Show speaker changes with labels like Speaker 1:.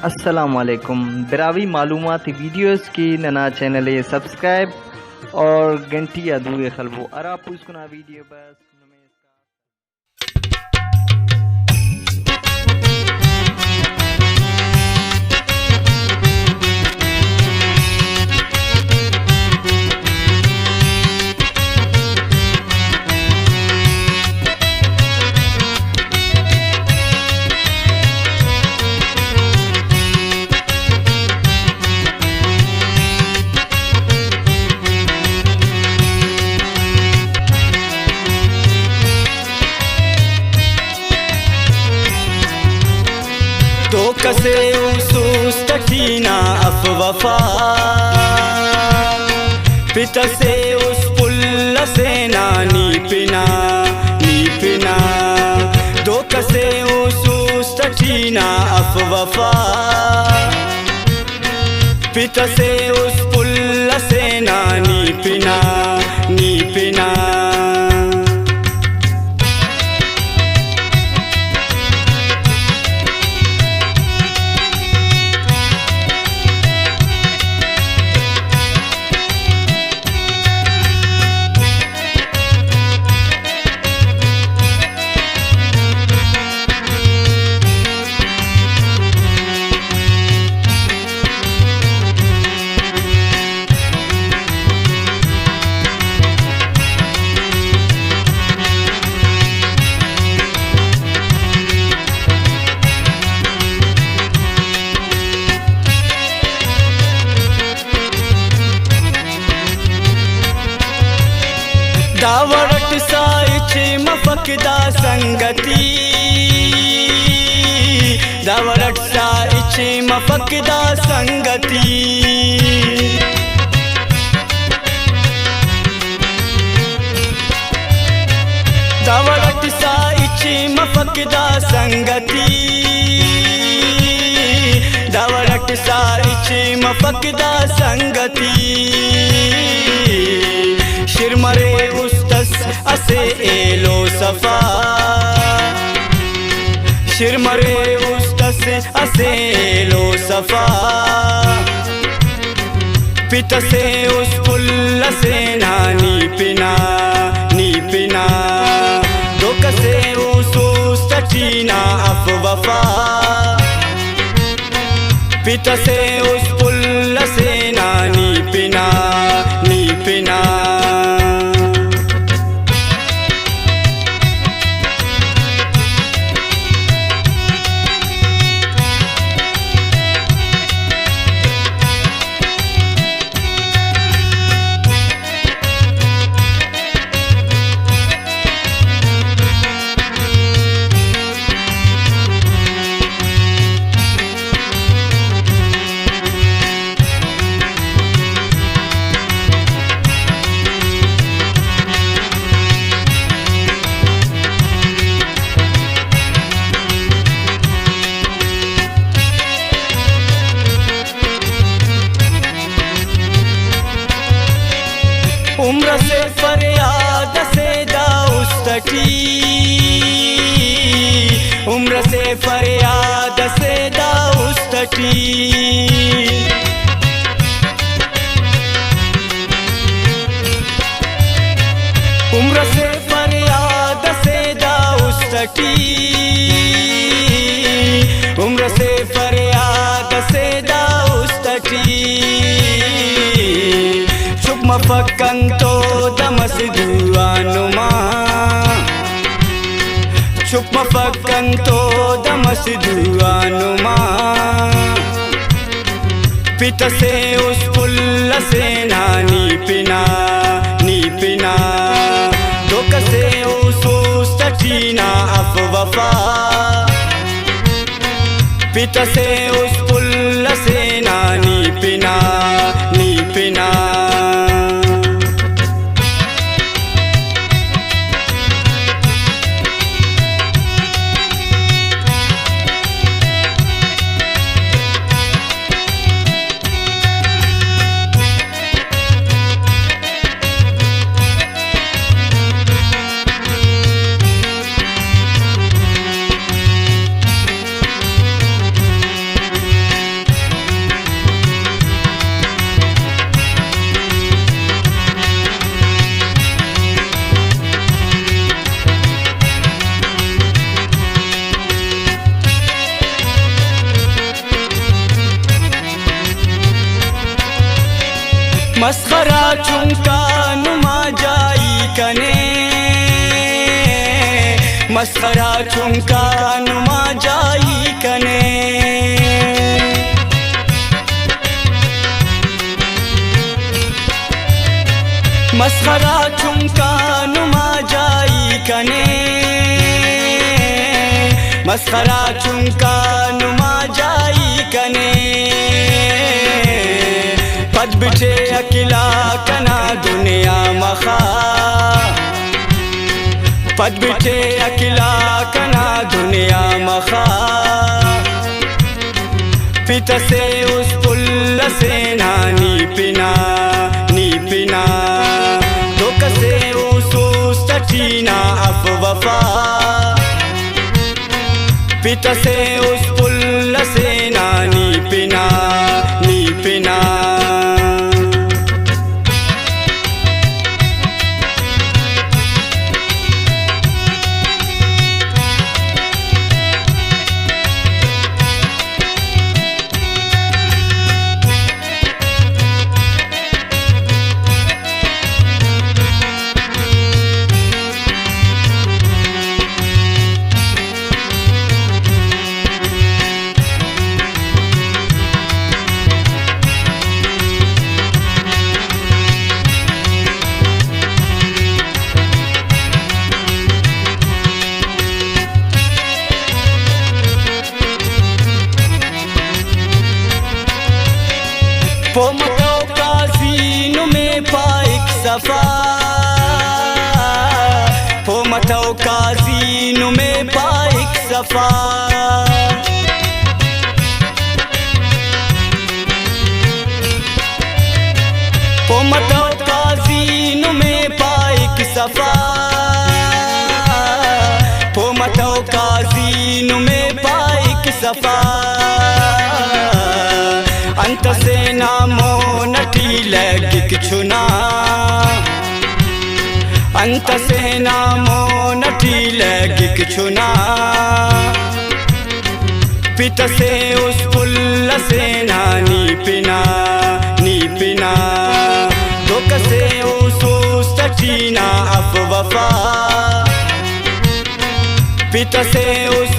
Speaker 1: अस्सलामुअलैकुम बिरावी मालूमाती वीडियोस की नना चैनल सब्सक्राइब और घंटी अदूए खलबो अरा पुस्कुना वीडियो बस
Speaker 2: तो कसे उसूस तकीना अफवफा पिता से उस पुल्ला से नी पिना दो कसे उसूस तकीना अफवफा पिता से उस पुल्ला से नी पिना दावरट साइचे मफकदा संगति दावरट साइचे मफकदा संगति दावरट साइचे मफकदा संगति दावरट साइचे मफकदा संगति शिरमरे उस्तस असे एलो सफा शिरमरे उस्तस असे एलो सफा पिता से उस पुल्ला से नी पिना दो कसे उसूस तकीना अफवफा पिता से उस पुल्ला से नी पिना उम्र से फरियाद से दाउस्तकी उम्र से फरियाद से दाउस्तकी उम्र से फरियाद से दाउस्तकी उम्र से फरियाद से दाउस्तकी मफक्कंतो दमस दुआनुमा चुप मफक्कंतो दमस दुआनुमा पिता से उस पुल्ला से नी पिना दो कसे उसूस तकीना अफवफा पिता से उस पुल्ला से नी पिना मस्खरा चुंका नुमा जाई कने मस्खरा चुंका नुमा जाई कने मस्खरा चुंका नुमा जाई कने मस्खरा चुंका नुमा जाई कने पद बिठे अकेला कना दुनिया मखा पद बिठे अकेला कना दुनिया मखा पिता से उस पुल से नानी पिना नी पिना धोख से उस तटीना अफ वफा पिता से उस पुल से नानी पिना नी पिना पोमतो काजीनु में पाइक सफा पोमतो काजीनु में पाइक सफा पोमतो काजीनु में पाइक सफा पोमतो काजीनु में पाइक सफा अंत से नामो नटी लगिक छुना अंत से नामो नटी लगिक छुना पिता से उस पुल से नानी पिना नी पिना धोख से उस तटीना अफ वफा पिता से उस